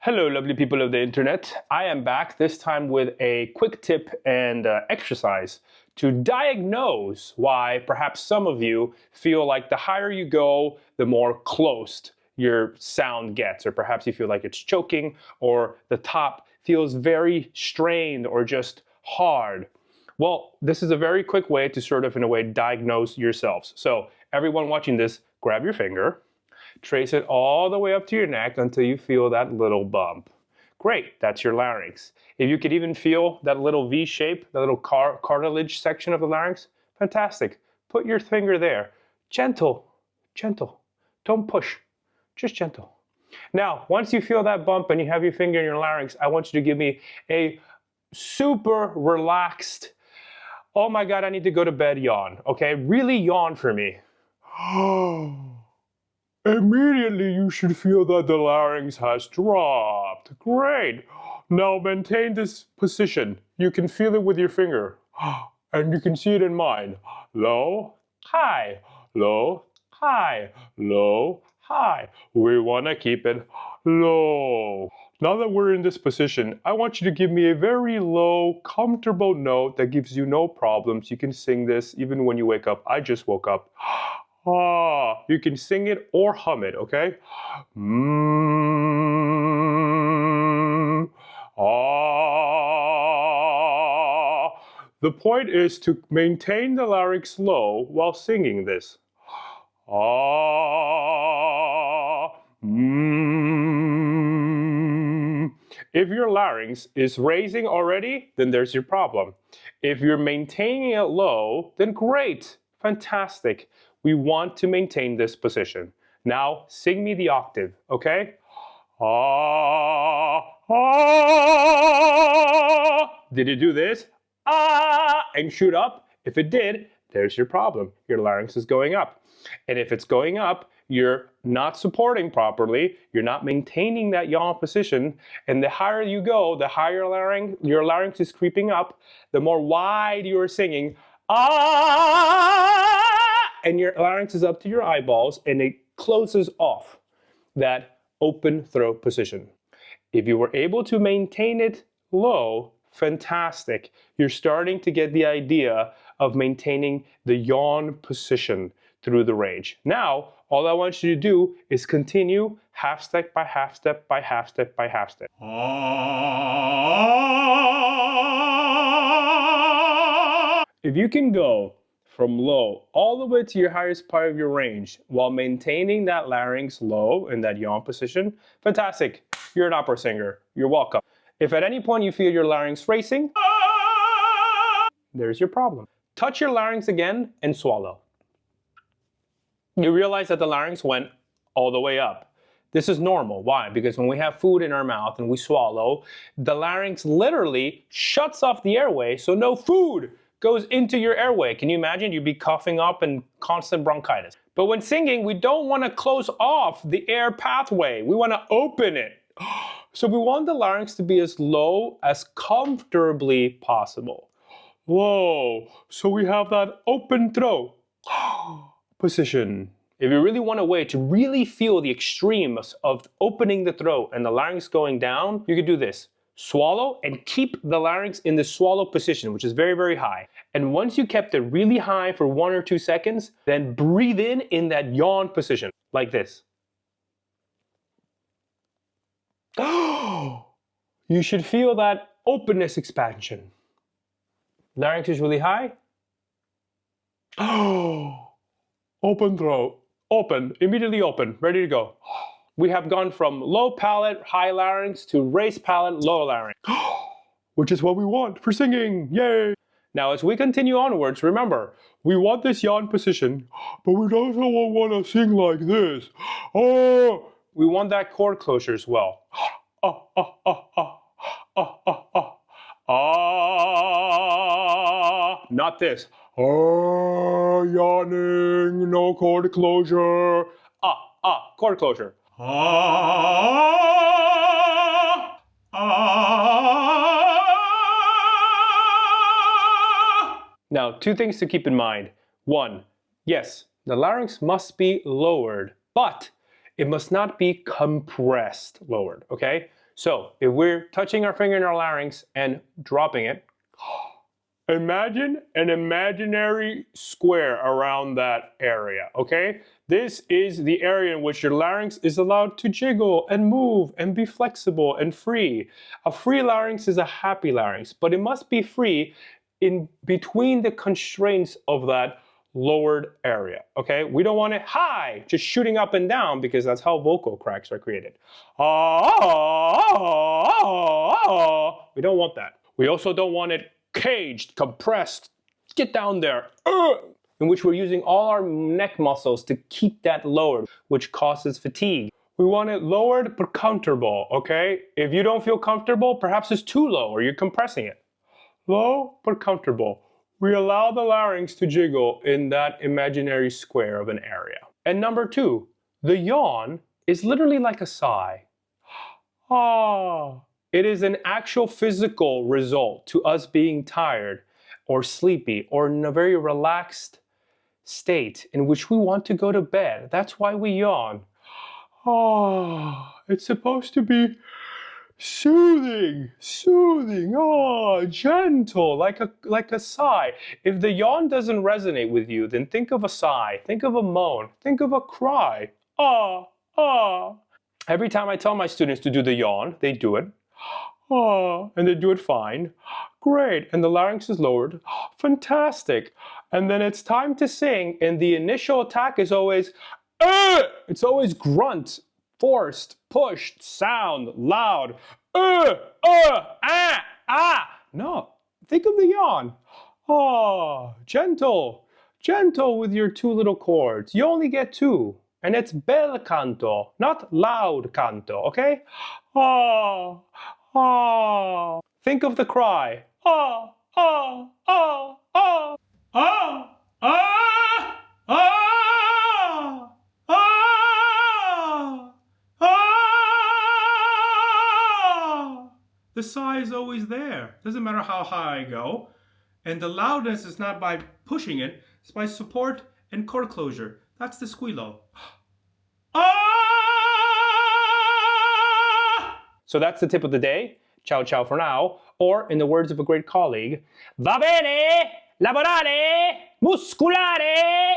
Hello, lovely people of the internet. I am back, this time with a quick tip and exercise to diagnose why perhaps some of you feel like the higher you go, the more closed your sound gets, or perhaps you feel like it's choking, or the top feels very strained or just hard. Well, this is a very quick way to sort of, in a way, diagnose yourselves. So everyone watching this, grab your finger, trace it all the way up to your neck until you feel that little bump. Great, that's your larynx. If you could even feel that little V shape, the little cartilage section of the larynx, fantastic. Put your finger there. Gentle, gentle. Don't push, just gentle. Now, once you feel that bump and you have your finger in your larynx, I want you to give me a super relaxed, oh my God, I need to go to bed yawn, okay? Really yawn for me. Immediately you should feel that the larynx has dropped. Great. Now maintain this position. You can feel it with your finger. And you can see it in mine. Low, high, low, high, low, high. We want to keep it low. Now that we're in this position, I want you to give me a very low, comfortable note that gives you no problems. You can sing this even when you wake up. I just woke up. You can sing it or hum it, okay? The point is to maintain the larynx low while singing this. If your larynx is raising already, then there's your problem. If you're maintaining it low, then great, fantastic. We want to maintain this position. Now, sing me the octave, okay? Did you do this? And shoot up? If it did, there's your problem. Your larynx is going up. And if it's going up, you're not supporting properly, you're not maintaining that yawn position, and the higher you go, the higher your larynx is creeping up, the more wide you're singing, and your larynx is up to your eyeballs, and it closes off that open throat position. If you were able to maintain it low, fantastic. You're starting to get the idea of maintaining the yawn position through the range. Now, all I want you to do is continue half step by half step by half step by half step. If you can go from low all the way to your highest part of your range while maintaining that larynx low in that yawn position, fantastic. You're an opera singer. You're welcome. If at any point you feel your larynx racing, there's your problem. Touch your larynx again and swallow. You realize that the larynx went all the way up. This is normal. Why? Because when we have food in our mouth and we swallow, the larynx literally shuts off the airway so no food goes into your airway. Can you imagine? You'd be coughing up and constant bronchitis. But when singing, we don't want to close off the air pathway. We want to open it. So we want the larynx to be as low as comfortably possible. Whoa, so we have that open throat position. If you really want a way to really feel the extremes of opening the throat and the larynx going down, you could do this. Swallow and keep the larynx in the swallow position, which is very, very high. And once you kept it really high for 1 or 2 seconds, then breathe in that yawn position, like this. You should feel that openness expansion. Larynx is really high. Open throat. Open. Immediately open. Ready to go. We have gone from low palate, high larynx to raised palate, low larynx. Which is what we want for singing. Yay! Now as we continue onwards, remember, we want this yawn position, but we also want to sing like this. We want that chord closure as well. Not this. Yawning, no chord closure. Chord closure. Now, 2 things to keep in mind. 1, yes, the larynx must be lowered, but it must not be compressed lowered, okay? So if we're touching our finger in our larynx and dropping it, imagine an imaginary square around that area, okay? This is the area in which your larynx is allowed to jiggle and move and be flexible and free. A free larynx is a happy larynx, but it must be free in between the constraints of that lowered area, okay? We don't want it high, just shooting up and down, because that's how vocal cracks are created. We don't want that. We also don't want it caged, compressed, get down there, in which we're using all our neck muscles to keep that lowered, which causes fatigue. We want it lowered but comfortable, okay? If you don't feel comfortable, perhaps it's too low or you're compressing it. Low but comfortable. We allow the larynx to jiggle in that imaginary square of an area. And number 2, the yawn is literally like a sigh. It is an actual physical result to us being tired or sleepy or in a very relaxed state in which we want to go to bed. That's why we yawn. It's supposed to be soothing, gentle, like a sigh. If the yawn doesn't resonate with you, then think of a sigh, think of a moan, think of a cry. Every time I tell my students to do the yawn, they do it. And they do it fine. Great. And the larynx is lowered. Fantastic. And then it's time to sing, and the initial attack is always, it's always grunt, forced, pushed, sound, loud. No, think of the yawn. Gentle with your 2 little chords. You only get 2. And it's bel canto, not loud canto, okay? Think of the cry. The sigh is always there. Doesn't matter how high I go. And the loudness is not by pushing it, it's by support and cord closure. That's the squealo. So that's the tip of the day. Ciao ciao for now. Or in the words of a great colleague, va bene lavorare musculare